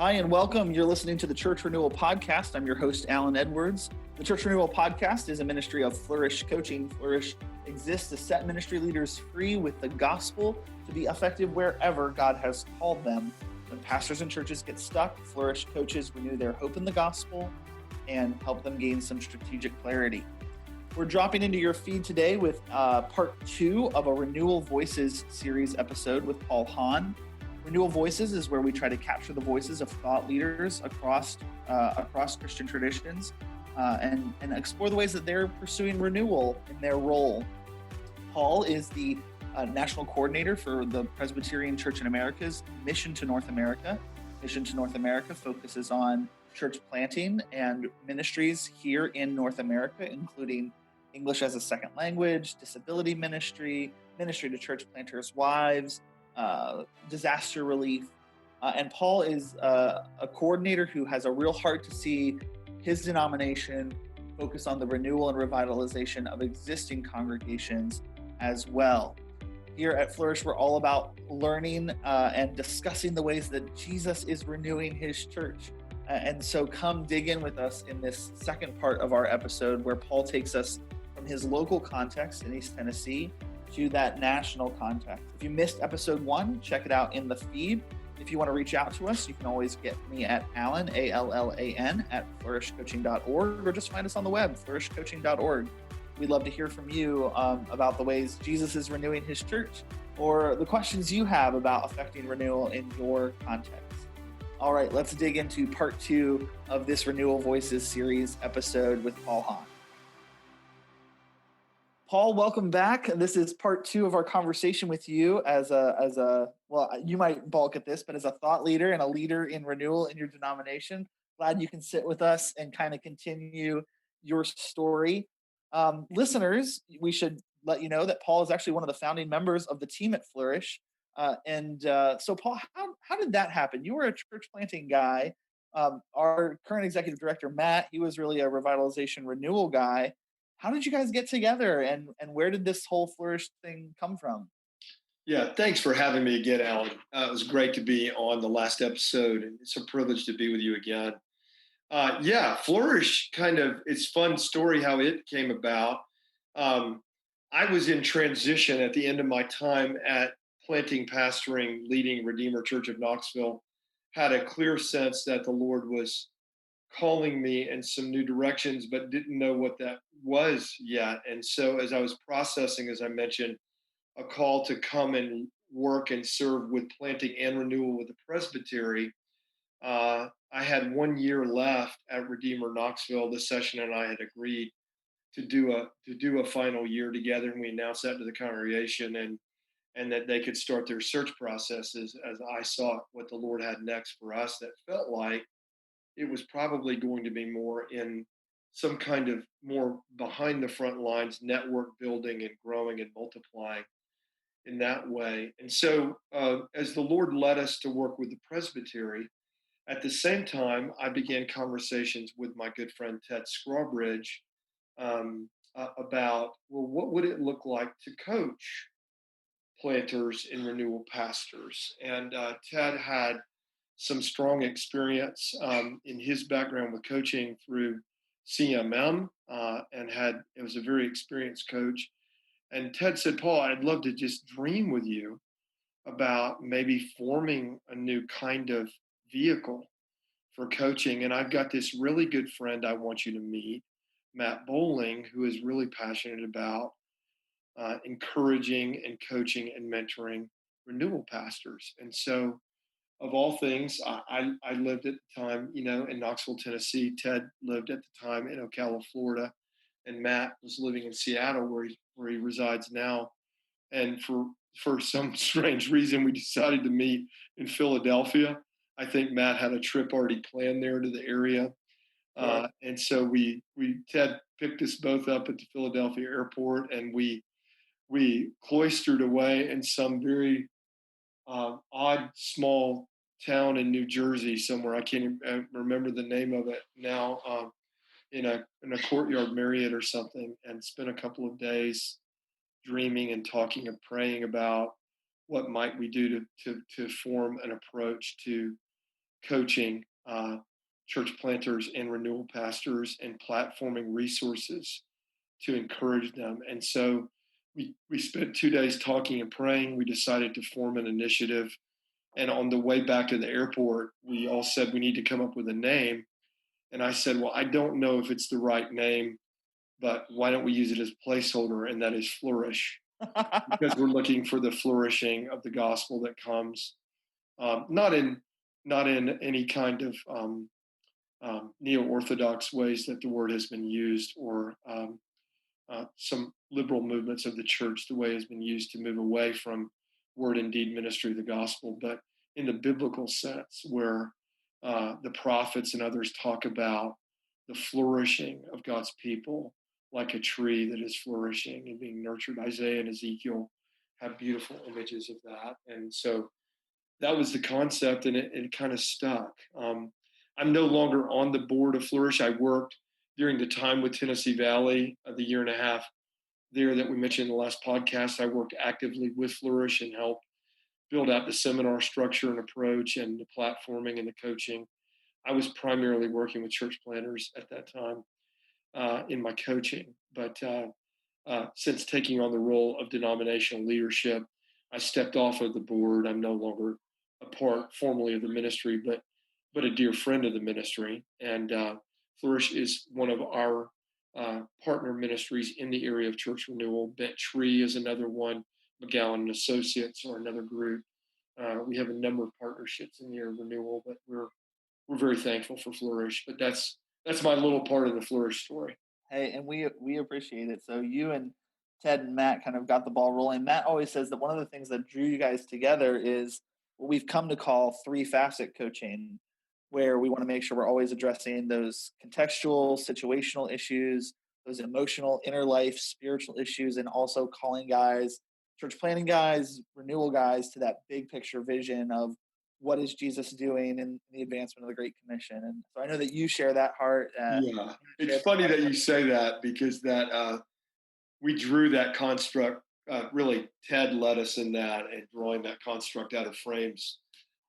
Hi, and welcome. You're listening to the Church Renewal Podcast. I'm your host, Alan Edwards. The Church Renewal Podcast is a ministry of Flourish Coaching. Flourish exists to set ministry leaders free with the gospel to be effective wherever God has called them. When pastors and churches get stuck, Flourish coaches renew their hope in the gospel and help them gain some strategic clarity. We're dropping into your feed today with part 2 of a Renewal Voices series episode with Paul Hahn. Renewal Voices is where we try to capture the voices of thought leaders across Christian traditions and explore the ways that they're pursuing renewal in their role. Paul is the national coordinator for the Presbyterian Church in America's Mission to North America. Mission to North America focuses on church planting and ministries here in North America, including English as a second language, disability ministry, ministry to church planters' wives, disaster relief. And Paul is a coordinator who has a real heart to see his denomination focus on the renewal and revitalization of existing congregations as well. Here at Flourish, we're all about learning and discussing the ways that Jesus is renewing his church. And so come dig in with us in this second part of our episode where Paul takes us from his local context in East Tennessee to that national context. If you missed episode 1, check it out in the feed. If you want to reach out to us, you can always get me at Allan, ALLAN, at flourishcoaching.org, or just find us on the web, flourishcoaching.org. We'd love to hear from you about the ways Jesus is renewing his church, or the questions you have about affecting renewal in your context. All right, let's dig into part 2 of this Renewal Voices series episode with Paul Hahn. Paul, welcome back. This is part 2 of our conversation with you as a well, you might balk at this, but as a thought leader and a leader in renewal in your denomination. Glad you can sit with us and kind of continue your story. Listeners, we should let you know that Paul is actually one of the founding members of the team at Flourish. So Paul, how did that happen? You were a church planting guy. Our current executive director, Matt, he was really a revitalization renewal guy. How did you guys get together, and where did this whole Flourish thing come from? Yeah, thanks for having me again, Alan. It was great to be on the last episode, and it's a privilege to be with you again. Flourish it's a fun story how it came about. I was in transition at the end of my time at planting, pastoring, leading Redeemer Church of Knoxville, had a clear sense that the Lord was calling me in some new directions, but didn't know what that was yet. And so as I was processing, as I mentioned, a call to come and work and serve with planting and renewal with the presbytery, I had 1 year left at Redeemer Knoxville. The session and I had agreed to do a final year together, and we announced that to the congregation and that they could start their search processes as I saw what the Lord had next for us. That felt like it was probably going to be more in some kind of more behind the front lines, network building and growing and multiplying in that way. And so as the Lord led us to work with the presbytery, at the same time, I began conversations with my good friend Ted Scrawbridge about, well, what would it look like to coach planters and renewal pastors? And Ted had some strong experience in his background with coaching through CMM it was a very experienced coach. And Ted said, Paul, I'd love to just dream with you about maybe forming a new kind of vehicle for coaching. And I've got this really good friend I want you to meet, Matt Bowling, who is really passionate about encouraging and coaching and mentoring renewal pastors. And so of all things, I lived at the time, in Knoxville, Tennessee. Ted lived at the time in Ocala, Florida, and Matt was living in Seattle, where he resides now. And for some strange reason, we decided to meet in Philadelphia. I think Matt had a trip already planned there to the area, and so Ted picked us both up at the Philadelphia airport, and we cloistered away in some very odd small town in New Jersey somewhere. I can't remember the name of it now, in a courtyard Marriott or something, and spent a couple of days dreaming and talking and praying about what might we do to form an approach to coaching church planters and renewal pastors and platforming resources to encourage them. And so we spent 2 days talking and praying. We decided to form an initiative. And on the way back to the airport, we all said we need to come up with a name. And I said, well, I don't know if it's the right name, but why don't we use it as a placeholder? And that is Flourish, because we're looking for the flourishing of the gospel that comes, not in any kind of neo-orthodox ways that the word has been used, or some liberal movements of the church, the way it has been used to move away from word and deed ministry of the gospel, but in the biblical sense, where the prophets and others talk about the flourishing of God's people like a tree that is flourishing and being nurtured. Isaiah and Ezekiel have beautiful images of that. And so that was the concept, and it kind of stuck. I'm no longer on the board of Flourish. I worked during the time with Tennessee Valley, the year and a half there that we mentioned in the last podcast. I worked actively with Flourish and helped build out the seminar structure and approach and the platforming and the coaching. I was primarily working with church planners at that time in my coaching. But since taking on the role of denominational leadership, I stepped off of the board. I'm no longer a part formally of the ministry, but a dear friend of the ministry. And Flourish is one of our partner ministries in the area of church renewal. Bent Tree is another one. McGowan and Associates are another group. We have a number of partnerships in the area of renewal, but we're very thankful for Flourish. But that's my little part of the Flourish story. Hey, and we appreciate it. So you and Ted and Matt kind of got the ball rolling. Matt always says that one of the things that drew you guys together is what we've come to call 3-facet coaching, where we want to make sure we're always addressing those contextual, situational issues, those emotional, inner life, spiritual issues, and also calling guys, church planning guys, renewal guys, to that big picture vision of what is Jesus doing in the advancement of the Great Commission. And so I know that you share that heart. Yeah, it's funny that you say that, because that we drew that construct. Really, Ted led us in that, and drawing that construct out of Frame's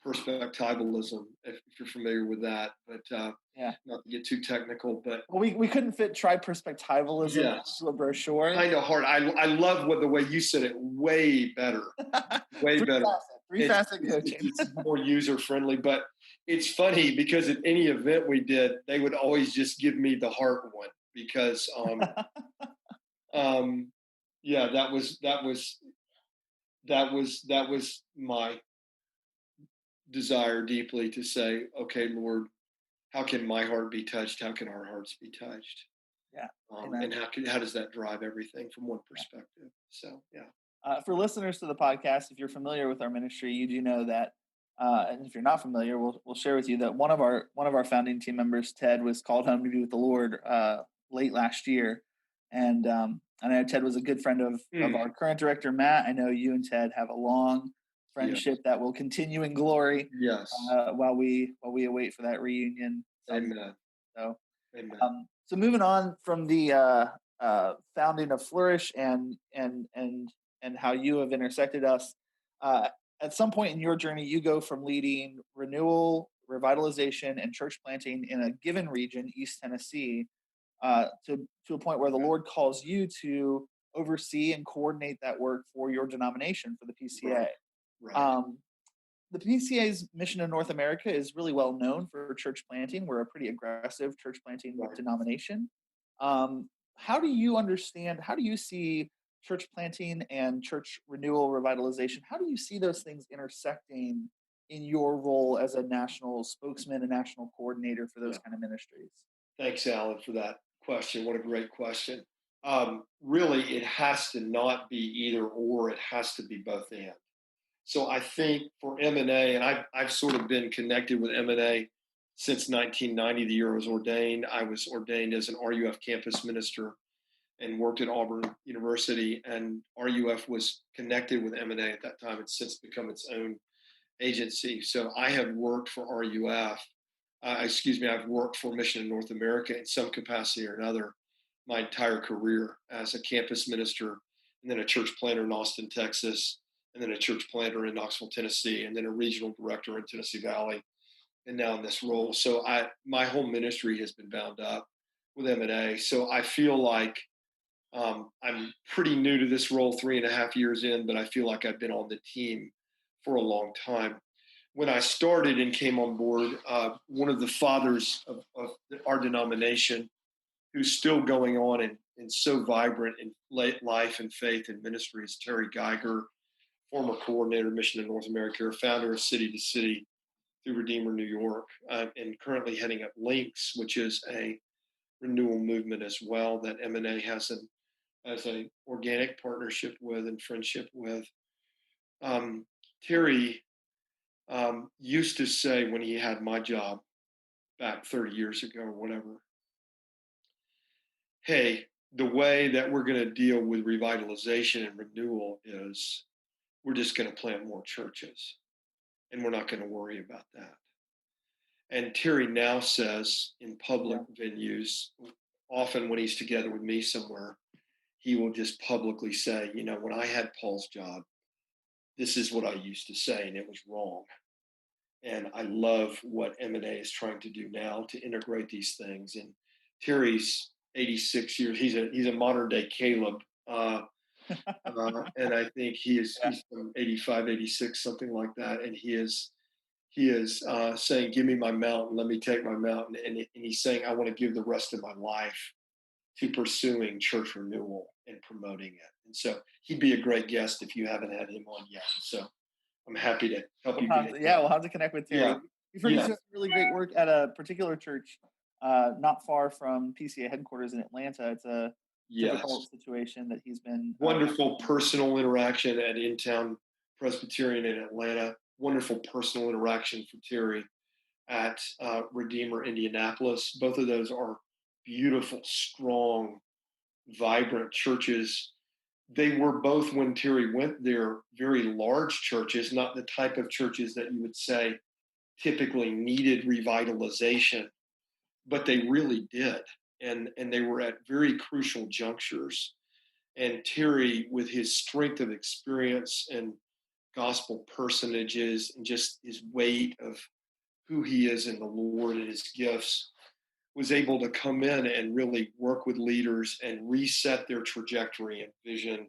perspectivalism, if you're familiar with that. But yeah, not to get too technical, but we couldn't fit perspectivalism yes, into a brochure. kind of hard. I love the way you said it. Way better, way better. Three-facet coaching. It's more user friendly, but it's funny because at any event we did, they would always just give me the heart one, because yeah, that was my desire deeply, to say, okay, Lord, how can my heart be touched? How can our hearts be touched? Yeah. And how does that drive everything from one perspective? So, yeah. For listeners to the podcast, if you're familiar with our ministry, you do know that, and if you're not familiar, we'll share with you that one of our founding team members, Ted, was called home to be with the Lord late last year, and I know Ted was a good friend of our current director, Matt. I know you and Ted have a long friendship that will continue in glory. Yes. While we await for that reunion. Amen. So, amen. So moving on from the founding of Flourish and how you have intersected us, at some point in your journey, you go from leading renewal, revitalization, and church planting in a given region, East Tennessee, to a point where the Lord calls you to oversee and coordinate that work for your denomination, for the PCA. Right. The PCA's mission in North America is really well known for church planting. We're a pretty aggressive church planting denomination. How do you see church planting and church renewal, revitalization? How do you see those things intersecting in your role as a national spokesman, a national coordinator for those kind of ministries? Thanks, Alan, for that question. What a great question. Really, it has to not be either or. It has to be both and. So I think for M&A, and I've sort of been connected with M&A since 1990, the year I was ordained. I was ordained as an RUF campus minister and worked at Auburn University, and RUF was connected with M&A at that time. It's since become its own agency. So I have worked for RUF. I've worked for Mission in North America in some capacity or another my entire career as a campus minister, and then a church planter in Austin, Texas, and then a church planter in Knoxville, Tennessee, and then a regional director in Tennessee Valley, and now in this role. So my whole ministry has been bound up with M&A. So I feel like I'm pretty new to this role, 3.5 years in, but I feel like I've been on the team for a long time. When I started and came on board, one of the fathers of our denomination, who's still going on and so vibrant in life and faith and ministry, is Terry Geiger, former coordinator of Mission in North America, founder of City to City through Redeemer New York, and currently heading up Links, which is a renewal movement as well that M&A has an organic partnership with and friendship with. Terry used to say when he had my job back 30 years ago or whatever, hey, the way that we're going to deal with revitalization and renewal is we're just going to plant more churches and we're not going to worry about that. And Terry now says in public venues, often when he's together with me somewhere, he will just publicly say, when I had Paul's job, this is what I used to say, and it was wrong. And I love what M&A is trying to do now to integrate these things. And Terry's 86 years. He's a modern day Caleb. And I think he's from 85, 86, something like that. And he is saying, give me my mountain, let me take my mountain. And he's saying, I want to give the rest of my life to pursuing church renewal and promoting it. And so he'd be a great guest if you haven't had him on yet. So I'm happy to help you. We'll have to connect with Terry. Yeah. You've heard he's doing really great work at a particular church not far from PCA headquarters in Atlanta. It's a difficult situation that he's been. Wonderful personal interaction at In-Town Presbyterian in Atlanta. Wonderful personal interaction for Terry at Redeemer Indianapolis. Both of those are beautiful, strong, vibrant churches. They were both, when Terry went there, very large churches, not the type of churches that you would say typically needed revitalization, but they really did. And they were at very crucial junctures. And Terry, with his strength of experience and gospel personages and just his weight of who he is in the Lord and his gifts, was able to come in and really work with leaders and reset their trajectory and vision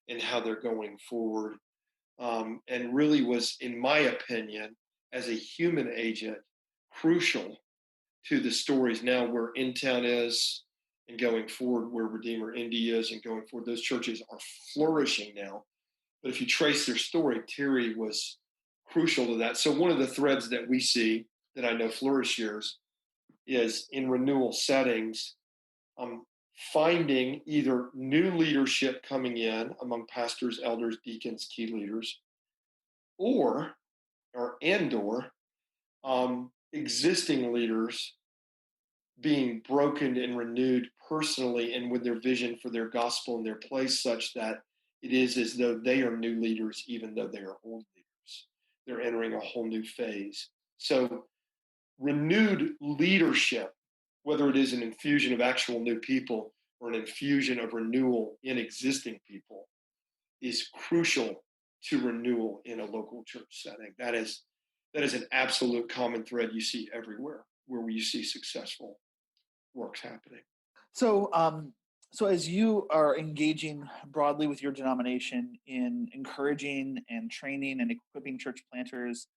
and how they're going forward. And really was, in my opinion, as a human agent, crucial to the stories now where In-Town is and going forward, where Redeemer Indy is and going forward. Those churches are flourishing now. But if you trace their story, Terry was crucial to that. So one of the threads that we see that I know Flourish shares is in renewal settings, finding either new leadership coming in among pastors, elders, deacons, key leaders, or existing leaders being broken and renewed personally and with their vision for their gospel and their place, such that it is as though they are new leaders, even though they are old leaders. They're entering a whole new phase. So renewed leadership, whether it is an infusion of actual new people or an infusion of renewal in existing people, is crucial to renewal in a local church setting. That is an absolute common thread you see everywhere where you see successful works happening. So as you are engaging broadly with your denomination in encouraging and training and equipping church planters,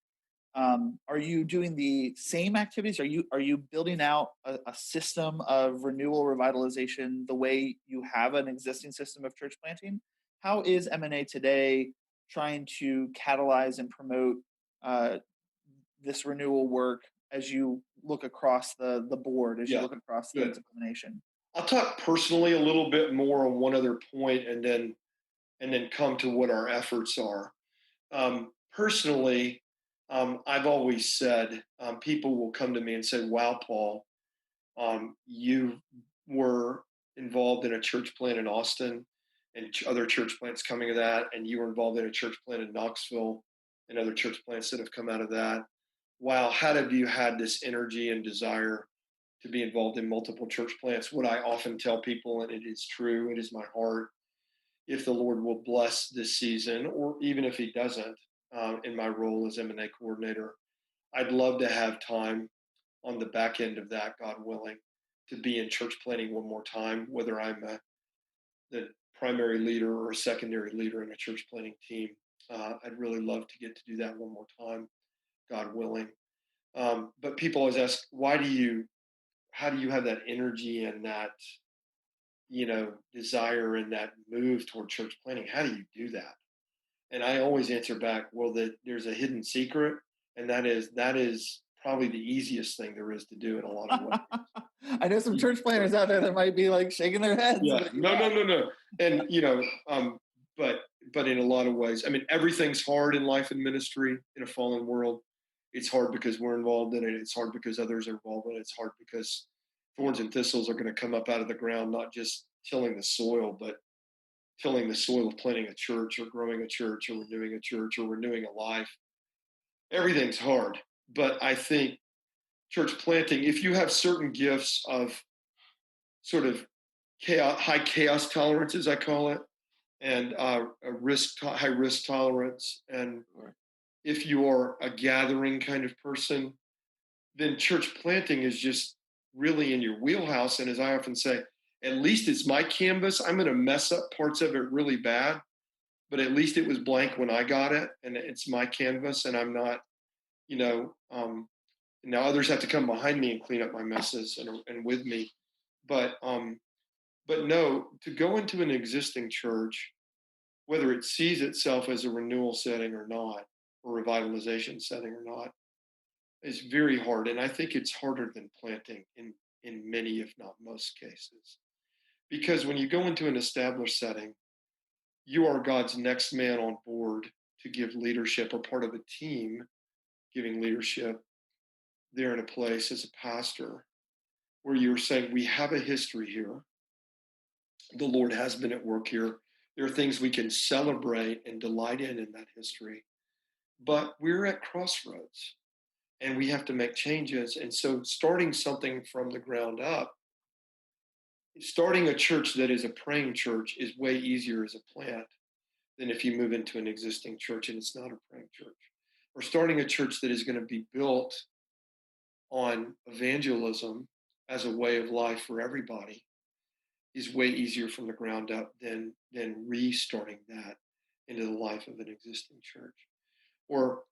are you doing the same activities? Are you building out a system of renewal revitalization the way you have an existing system of church planting? How is M&A today trying to catalyze and promote this renewal work as you look across the board, as you look across the denomination? I'll talk personally a little bit more on one other point, and then come to what our efforts are. Personally, I've always said, people will come to me and say, wow, Paul, you were involved in a church plant in Austin and other church plants coming of that, and you were involved in a church plant in Knoxville and other church plants that have come out of that. Wow, how have you had this energy and desire to be involved in multiple church plants? What I often tell people, and it is true, it is my heart, if the Lord will bless this season, or even if he doesn't, in my role as M&A coordinator, I'd love to have time on the back end of that, God willing, to be in church planting one more time, whether I'm the primary leader or a secondary leader in a church planting team. I'd really love to get to do that one more time, God willing. But people always ask, how do you have that energy and that, desire and that move toward church planting? How do you do that? And I always answer back, well, that there's a hidden secret, and that is probably the easiest thing there is to do in a lot of ways. I know some church planners out there that might be like shaking their heads. Yeah, no. And but in a lot of ways, I mean, everything's hard in life and ministry in a fallen world. It's hard because we're involved in it. It's hard because others are involved in it. It's hard because thorns and thistles are going to come up out of the ground, not just tilling the soil, but tilling the soil of planting a church or growing a church or renewing a life. Everything's hard. But I think church planting, if you have certain gifts of sort of high chaos tolerance, as I call it, and a high risk tolerance, and if you are a gathering kind of person, then church planting is just really in your wheelhouse. And as I often say, at least it's my canvas. I'm going to mess up parts of it really bad, but at least it was blank when I got it, and it's my canvas, and I'm not, now others have to come behind me and clean up my messes and with me. But no, to go into an existing church, whether it sees itself as a renewal setting or not, or revitalization setting or not, is very hard. And I think it's harder than planting in many, if not most cases. Because when you go into an established setting, you are God's next man on board to give leadership, or part of a team giving leadership there in a place as a pastor, where you're saying, we have a history here. The Lord has been at work here. There are things we can celebrate and delight in that history. But we're at crossroads and we have to make changes. And so starting something from the ground up, starting a church that is a praying church is way easier as a plant than if you move into an existing church and it's not a praying church. Or starting a church that is going to be built on evangelism as a way of life for everybody is way easier from the ground up than restarting that into the life of an existing church. Or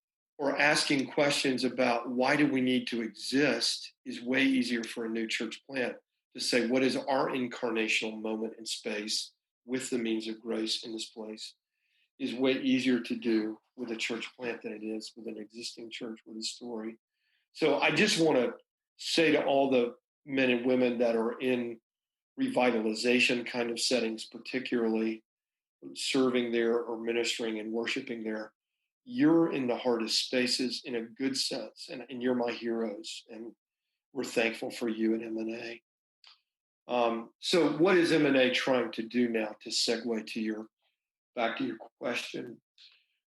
asking questions about why do we need to exist is way easier for a new church plant to say, what is our incarnational moment in space with the means of grace in this place, is way easier to do with a church plant than it is with an existing church with a story. So I just want to say to all the men and women that are in revitalization kind of settings, particularly serving there or ministering and worshiping there, you're in the hardest spaces in a good sense, and you're my heroes, and we're thankful for you at M&A. So what is M&A trying to do now, to segue back to your question?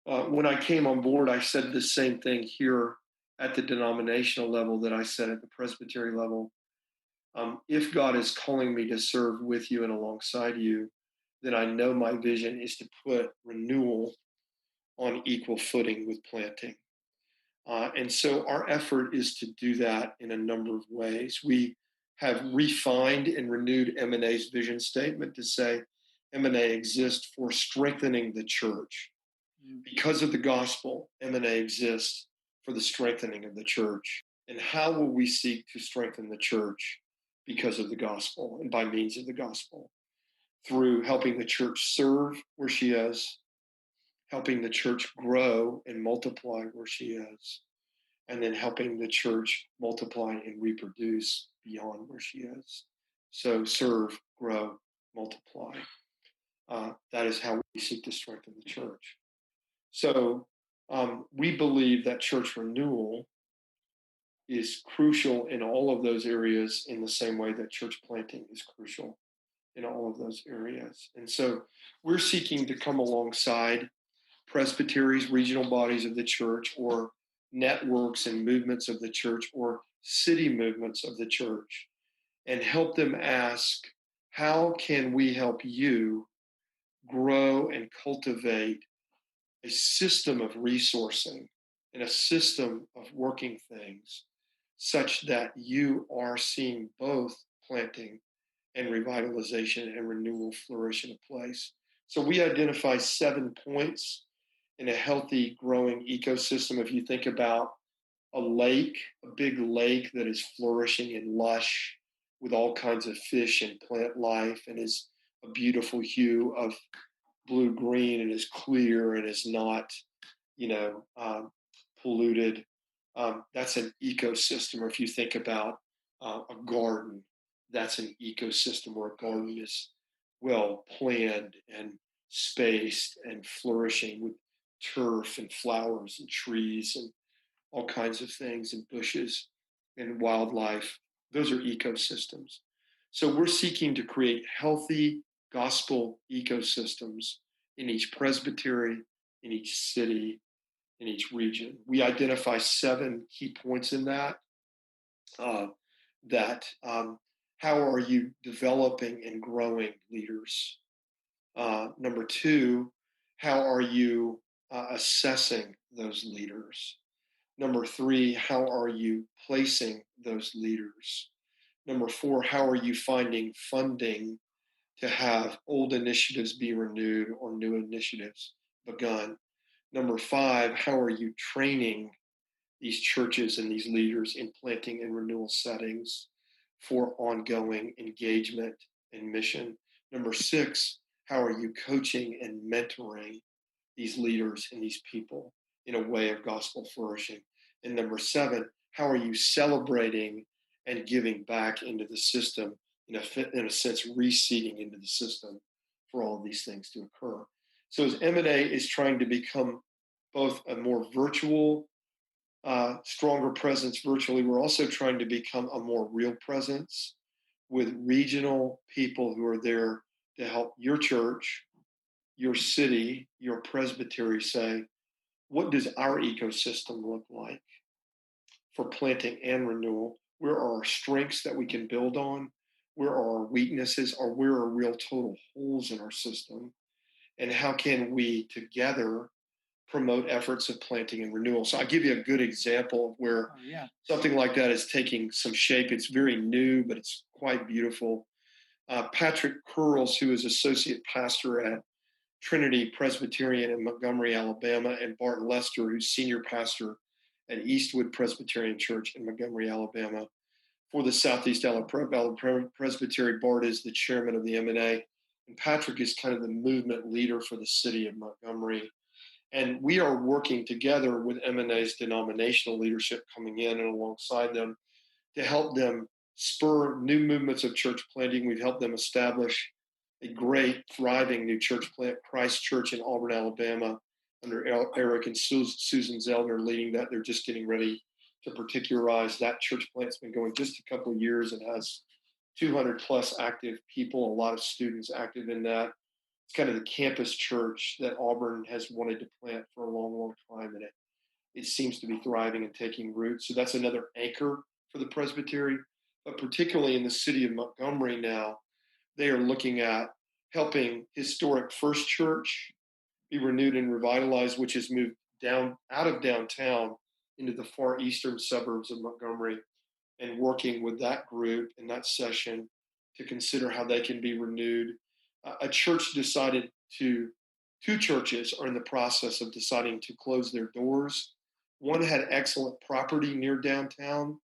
When I came on board, I said the same thing here at the denominational level that I said at the presbytery level. If God is calling me to serve with you and alongside you, then I know my vision is to put renewal on equal footing with planting. And so our effort is to do that in a number of ways. We have refined and renewed M&A's vision statement to say M&A exists for strengthening the church. Because of the gospel, M&A exists for the strengthening of the church. And how will we seek to strengthen the church because of the gospel and by means of the gospel? Through helping the church serve where she is, helping the church grow and multiply where she is, and then helping the church multiply and reproduce beyond where she is. So serve, grow, multiply. That is how we seek to strengthen the church. So we believe that church renewal is crucial in all of those areas in the same way that church planting is crucial in all of those areas. And so we're seeking to come alongside presbyteries, regional bodies of the church, or networks and movements of the church, or city movements of the church, and help them ask, how can we help you grow and cultivate a system of resourcing and a system of working things such that you are seeing both planting and revitalization and renewal flourish in a place. So we identify 7 points in a healthy, growing ecosystem. If you think about a lake, a big lake that is flourishing and lush with all kinds of fish and plant life and is a beautiful hue of blue green and is clear and is not, you know, polluted. That's an ecosystem. Or if you think about a garden, that's an ecosystem where a garden is well planned and spaced and flourishing with turf and flowers and trees and all kinds of things and bushes and wildlife. Those are ecosystems. So we're seeking to create healthy gospel ecosystems in each presbytery, in each city, in each region. We identify 7 key points in that. Uh, how are you developing and growing leaders? Number 2, how are you assessing those leaders? Number 3, how are you placing those leaders? Number 4, how are you finding funding to have old initiatives be renewed or new initiatives begun? Number 5, how are you training these churches and these leaders in planting and renewal settings for ongoing engagement and mission? Number 6, how are you coaching and mentoring these leaders and these people in a way of gospel flourishing? And number 7, how are you celebrating and giving back into the system, in a sense, reseeding into the system for all of these things to occur? So as M&A is trying to become both a more virtual, stronger presence virtually, we're also trying to become a more real presence with regional people who are there to help your church, your city, your presbytery say, what does our ecosystem look like for planting and renewal? Where are our strengths that we can build on? Where are our weaknesses? Or where are real total holes in our system? And how can we together promote efforts of planting and renewal? So I'll give you a good example of where something like that is taking some shape. It's very new, but it's quite beautiful. Patrick Curls, who is associate pastor at Trinity Presbyterian in Montgomery, Alabama, and Bart Lester, who's senior pastor at Eastwood Presbyterian Church in Montgomery, Alabama. For the Southeast Alabama Presbytery, Bart is the chairman of the M&A, and Patrick is kind of the movement leader for the city of Montgomery. And we are working together with M&A's denominational leadership coming in and alongside them to help them spur new movements of church planting. We've helped them establish a great, thriving new church plant, Christ Church in Auburn, Alabama, under Eric and Susan Zellner leading that. They're just getting ready to particularize. That church plant's been going just a couple of years and has 200 plus active people, a lot of students active in that. It's kind of the campus church that Auburn has wanted to plant for a long, long time, and it seems to be thriving and taking root. So that's another anchor for the presbytery. But particularly in the city of Montgomery now, they are looking at helping historic First Church be renewed and revitalized, which has moved down out of downtown into the far eastern suburbs of Montgomery, and working with that group in that session to consider how they can be renewed. A church decided two churches are in the process of deciding to close their doors. One had excellent property near downtown,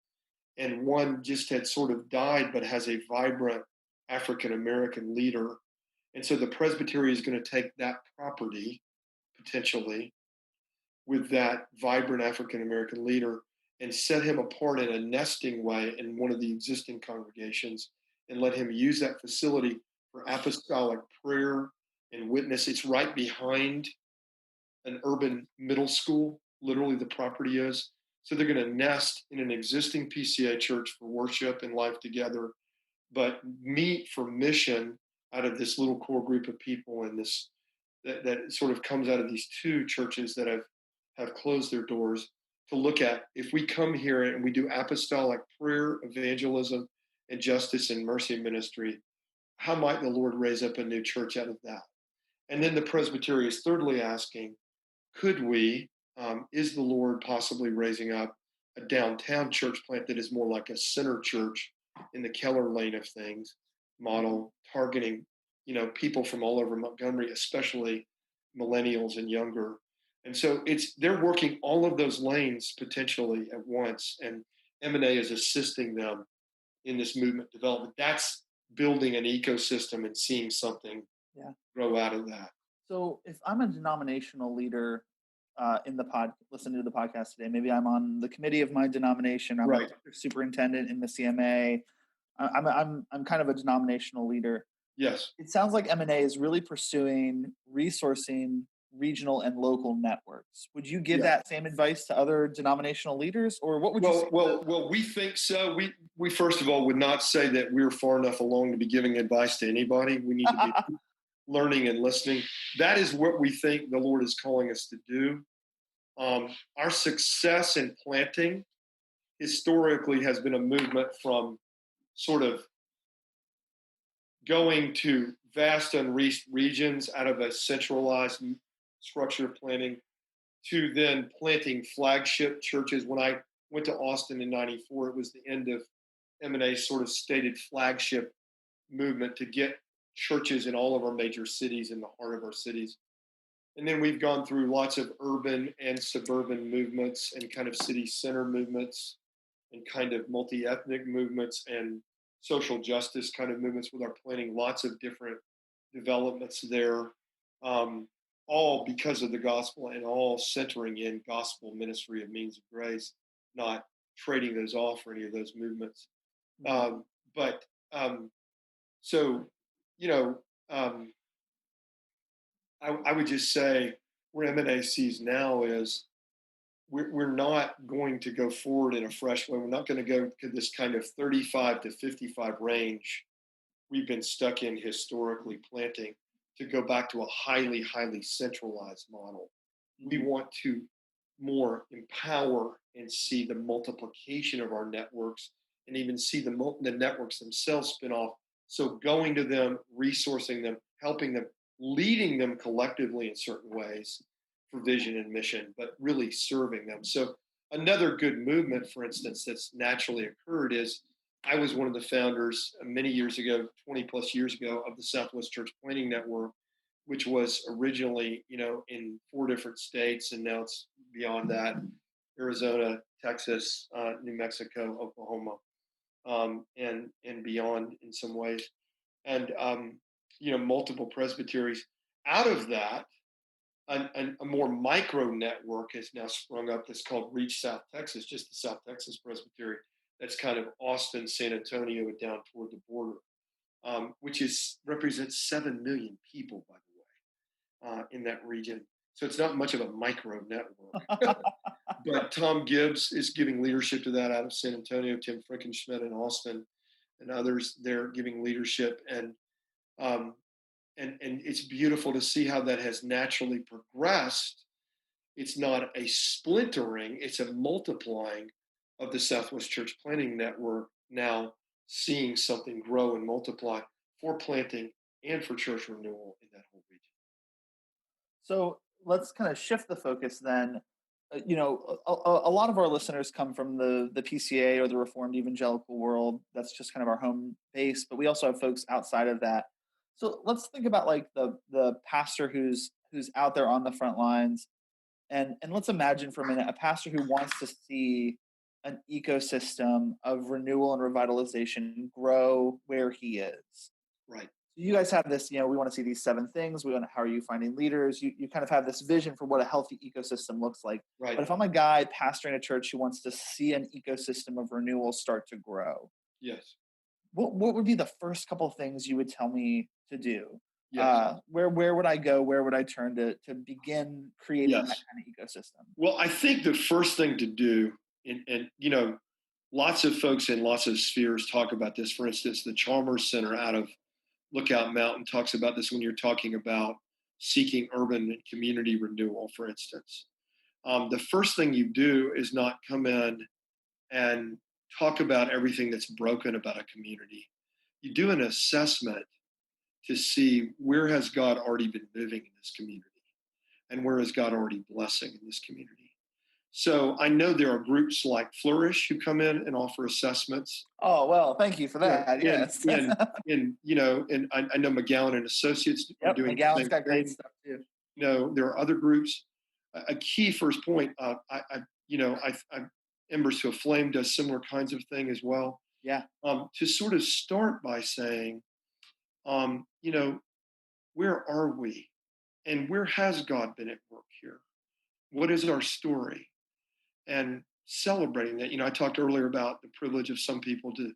and one just had sort of died, but has a vibrant African-American leader. And so the presbytery is going to take that property, potentially, with that vibrant African-American leader and set him apart in a nesting way in one of the existing congregations and let him use that facility for apostolic prayer and witness. It's right behind an urban middle school, literally the property is. So they're going to nest in an existing PCA church for worship and life together, but meet for mission out of this little core group of people, and this that sort of comes out of these two churches that have closed their doors, to look at, if we come here and we do apostolic prayer, evangelism, and justice and mercy ministry, how might the Lord raise up a new church out of that? And then the presbytery is thirdly asking, could we is the Lord possibly raising up a downtown church plant that is more like a center church in the Keller lane of things model, targeting, people from all over Montgomery, especially millennials and younger. And so they're working all of those lanes potentially at once, and M&A is assisting them in this movement development. That's building an ecosystem and seeing something Yeah. grow out of that. So if I'm a denominational leader listening to the podcast today, maybe I'm on the committee of my denomination. I'm Right. a superintendent in the CMA. I'm kind of a denominational leader. Yes. It sounds like M&A is really pursuing resourcing regional and local networks. Would you give that same advice to other denominational leaders, or what would you say? Well, we think so. We first of all would not say that we're far enough along to be giving advice to anybody. We need to be learning and listening. That is what we think the Lord is calling us to do. Our success in planting historically has been a movement from sort of going to vast unreached regions out of a centralized structure of planting to then planting flagship churches. When I went to Austin in '94, it was the end of M&A's sort of stated flagship movement to get churches in all of our major cities, in the heart of our cities. And then we've gone through lots of urban and suburban movements and kind of city center movements and kind of multi-ethnic movements and social justice kind of movements with our planning, lots of different developments there, all because of the gospel and all centering in gospel ministry of means of grace, not trading those off for any of those movements. So, I would just say where M&A sees now is we're not going to go forward in a fresh way. We're not going to go to this kind of 35 to 55 range we've been stuck in historically planting to go back to a highly, highly centralized model. We want to more empower and see the multiplication of our networks and even see the networks themselves spin off. So going to them, resourcing them, helping them, leading them collectively in certain ways for vision and mission, but really serving them. So another good movement, for instance, that's naturally occurred is I was one of the founders many years ago, 20 plus years ago, of the Southwest Church Planting Network, which was originally, in 4 different states, and now it's beyond that: Arizona, Texas, New Mexico, Oklahoma, and beyond in some ways, and multiple presbyteries. Out of that, a more micro network has now sprung up that's called Reach South Texas, just the South Texas Presbytery. That's kind of Austin, San Antonio, and down toward the border, which represents 7 million people, by the way, in that region. So it's not much of a micro network. But Tom Gibbs is giving leadership to that out of San Antonio, Tim Frickenschmidt in Austin, and others there giving leadership. And it's beautiful to see how that has naturally progressed. It's not a splintering, it's a multiplying of the Southwest Church Planting Network, now seeing something grow and multiply for planting and for church renewal in that whole region. So let's kind of shift the focus then. A lot of our listeners come from the PCA or the Reformed Evangelical world. That's just kind of our home base, but we also have folks outside of that. So let's think about like the pastor who's out there on the front lines, and let's imagine for a minute a pastor who wants to see an ecosystem of renewal and revitalization grow where he is. Right. So you guys have this, we want to see these 7 things. How are you finding leaders? You kind of have this vision for what a healthy ecosystem looks like. Right. But if I'm a guy pastoring a church who wants to see an ecosystem of renewal start to grow, yes, what would be the first couple of things you would tell me to do? Yes. Where would I go? Where would I turn to begin creating that kind of ecosystem? Well, I think the first thing to do, and lots of folks in lots of spheres talk about this. For instance, the Chalmers Center out of Lookout Mountain talks about this when you're talking about seeking urban and community renewal, for instance. The first thing you do is not come in and talk about everything that's broken about a community. You do an assessment to see where has God already been moving in this community and where is God already blessing in this community. So I know there are groups like Flourish who come in and offer assessments. Oh, well, thank you for Yeah, that. Yes. and I know McGowan and Associates are Yep. doing the McGowan's same got great thing. stuff too. There are other groups. A key first point. Embers to a Flame does similar kinds of thing as well. Yeah. To sort of start by saying, you know, where are we, and where has God been at work here? What is our story? And celebrating that. I talked earlier about the privilege of some people to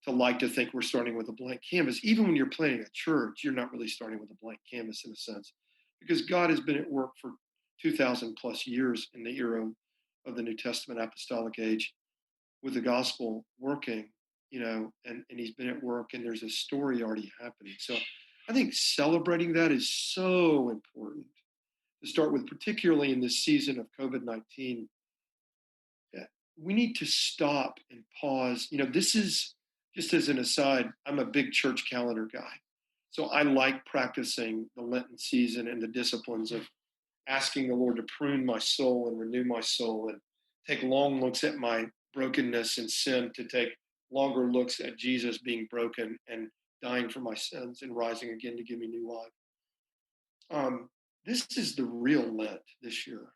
like to think we're starting with a blank canvas. Even when you're planning a church, you're not really starting with a blank canvas in a sense, because God has been at work for 2,000 plus years in the era of the New Testament apostolic age with the gospel working, and he's been at work, and there's a story already happening. So I think celebrating that is so important to start with, particularly in this season of COVID-19. We need to stop and pause. This is, just as an aside, I'm a big church calendar guy. So I like practicing the Lenten season and the disciplines of asking the Lord to prune my soul and renew my soul, and take long looks at my brokenness and sin, to take longer looks at Jesus being broken and dying for my sins and rising again to give me new life. This is the real Lent this year.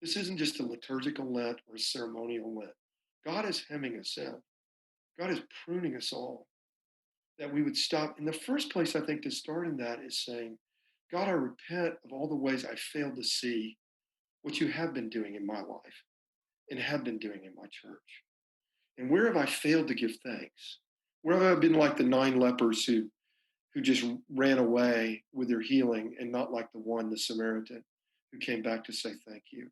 This isn't just a liturgical Lent or a ceremonial Lent. God is hemming us in. God is pruning us all, that we would stop. In the first place, I think, to start in that is saying, God, I repent of all the ways I failed to see what you have been doing in my life and have been doing in my church. And where have I failed to give thanks? Where have I been like the 9 lepers who just ran away with their healing, and not like the Samaritan, who came back to say thank you?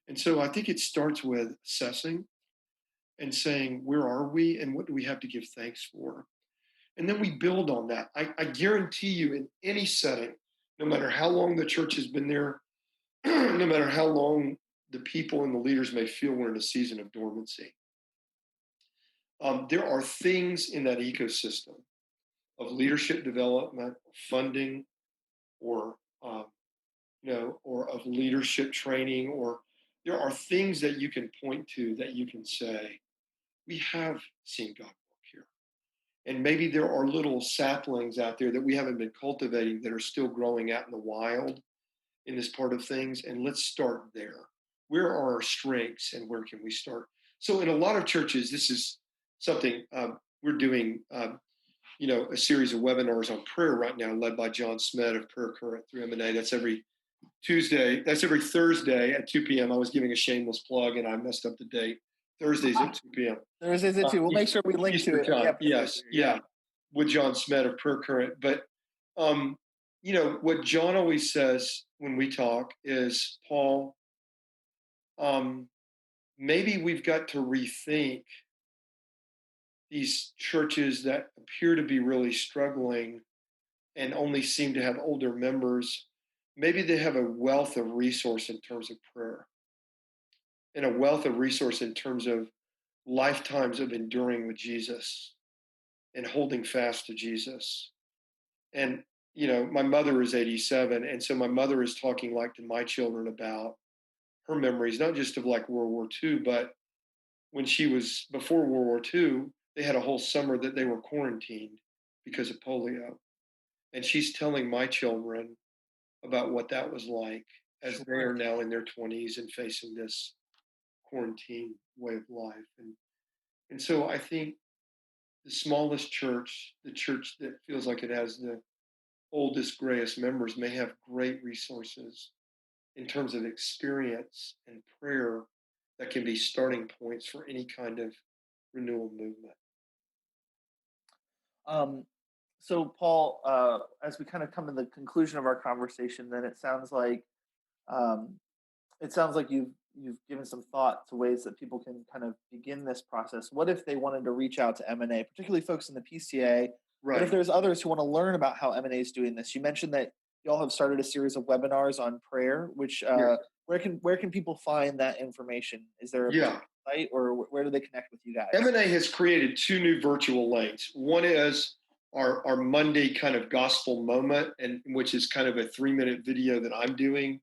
And so I think it starts with assessing and saying, where are we and what do we have to give thanks for? And then we build on that. I guarantee you, in any setting, no matter how long the church has been there, no matter how long the people and the leaders may feel we're in a season of dormancy, there are things in that ecosystem of leadership development, funding, or or of leadership training, or there are things that you can point to, that you can say, we have seen God work here. And maybe there are little saplings out there that we haven't been cultivating that are still growing out in the wild in this part of things. And let's start there. Where are our strengths, and where can we start? So in a lot of churches, this is something we're doing, a series of webinars on prayer right now, led by John Smed of Prayer Current through M&A. That's every Thursday at 2 p.m. I was giving a shameless plug and I messed up the date. Thursdays at 2 p.m. Thursdays at 2. We'll make sure we link to it. Time. Yes. Yeah. With John Smed of Prayer Current. But, what John always says when we talk is, Paul, maybe we've got to rethink these churches that appear to be really struggling and only seem to have older members. Maybe they have a wealth of resource in terms of prayer, and a wealth of resource in terms of lifetimes of enduring with Jesus and holding fast to Jesus. And, my mother is 87. And so my mother is talking like to my children about her memories, not just of like World War II, but when she was before World War II, they had a whole summer that they were quarantined because of polio. And she's telling my children about what that was like as they are now in their 20s and facing this quarantine way of life. And so I think the smallest church, the church that feels like it has the oldest, grayest members, may have great resources in terms of experience and prayer that can be starting points for any kind of renewal movement. So Paul, as we kind of come to the conclusion of our conversation, then it sounds like you've given some thought to ways that people can kind of begin this process. What if they wanted to reach out to M&A, particularly folks in the PCA? Right. What if there's others who want to learn about how M&A is doing this? You mentioned that you all have started a series of webinars on prayer, which where can people find that information? Is there a site, or where do they connect with you guys? M&A has created 2 new virtual lanes. One is our Monday kind of gospel moment, and which is kind of a 3-minute video that I'm doing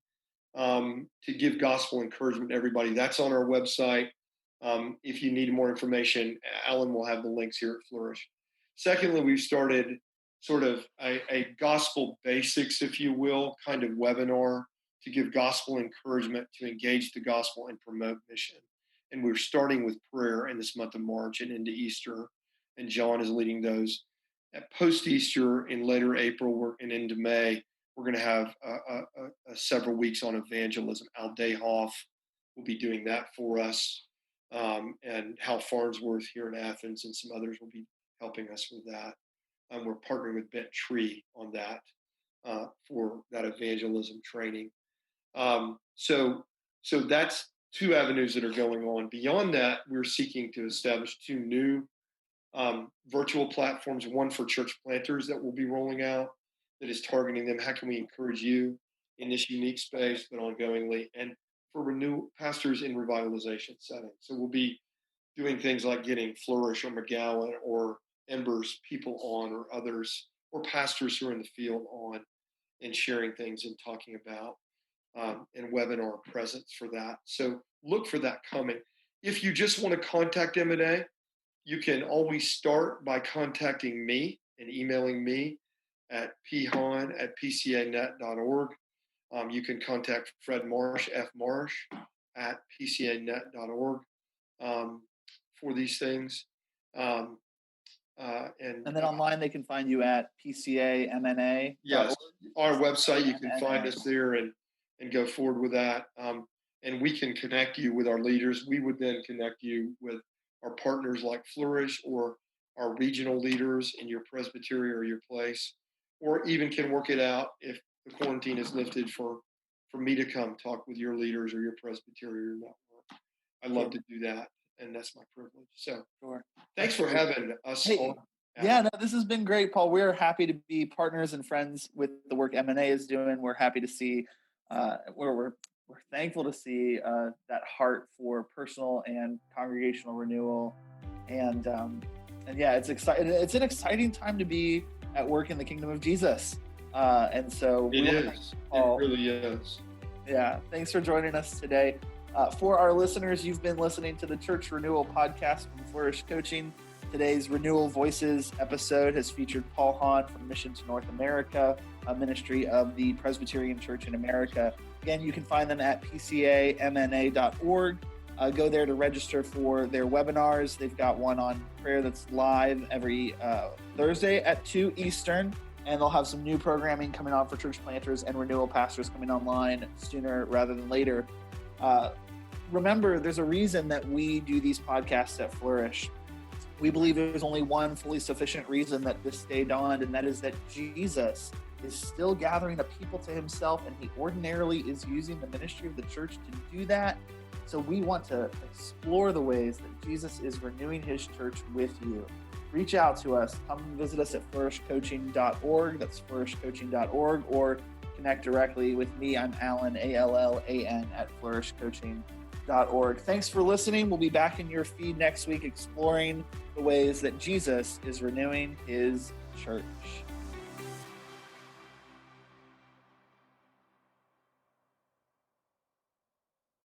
to give gospel encouragement to everybody. That's on our website. If you need more information, Alan will have the links here at Flourish. Secondly, we've started sort of a gospel basics, if you will, kind of webinar to give gospel encouragement, to engage the gospel and promote mission. And we're starting with prayer in this month of March and into Easter. And John is leading those. At post-Easter in later April and into May, we're going to have several weeks on evangelism. Al Dayhoff will be doing that for us. And Hal Farnsworth here in Athens and some others will be helping us with that. We're partnering with Bent Tree on that for that evangelism training. So that's two avenues that are going on. Beyond that, we're seeking to establish two new virtual platforms, one for church planters that we'll be rolling out that is targeting them. How can we encourage you in this unique space, but ongoingly, and for Renewal pastors in revitalization settings. So we'll be doing things like getting Flourish or McGowan or Embers people on, or others, or pastors who are in the field on, and sharing things and talking about and webinar presence for that. So look for that coming. If you just want to contact M&A, you can always start by contacting me and emailing me at phahn@pcanet.org. You can contact Fred Marsh, fmarsh@pcanet.org for these things. And then online they can find you at PCAMNA. Yes, our website, you can find us there and go forward with that. And we can connect you with our leaders. We would then connect you with our partners like Flourish or our regional leaders in your presbytery or your place, or even can work it out if the quarantine is lifted for me to come talk with your leaders or your presbytery or your network. I'd love to do that, and that's my privilege. So thanks for having us on. Yeah, no, this has been great, Paul. We're happy to be partners and friends with the work M&A is doing. We're happy to see, we're thankful to see that heart for personal and congregational renewal, and yeah, it's exciting. It's an exciting time to be at work in the kingdom of Jesus, and so it is. It really is. Yeah, thanks for joining us today. For our listeners, you've been listening to the Church Renewal podcast from Flourish Coaching. Today's Renewal Voices episode has featured Paul Hahn from Mission to North America, a ministry of the Presbyterian Church in America. Again, you can find them at pcamna.org. Go there to register for their webinars. They've got one on prayer that's live every Thursday at 2 Eastern, and they'll have some new programming coming on for church planters and renewal pastors coming online sooner rather than later. Remember, there's a reason that we do these podcasts at Flourish. We believe there's only one fully sufficient reason that this day dawned, and that is that Jesus is still gathering a people to himself, and he ordinarily is using the ministry of the church to do that. So we want to explore the ways that Jesus is renewing his church with you. Reach out to us. Come visit us at flourishcoaching.org. That's flourishcoaching.org, or connect directly with me. I'm Alan, ALLAN, at flourishcoaching.org. Thanks for listening. We'll be back in your feed next week exploring the ways that Jesus is renewing his church.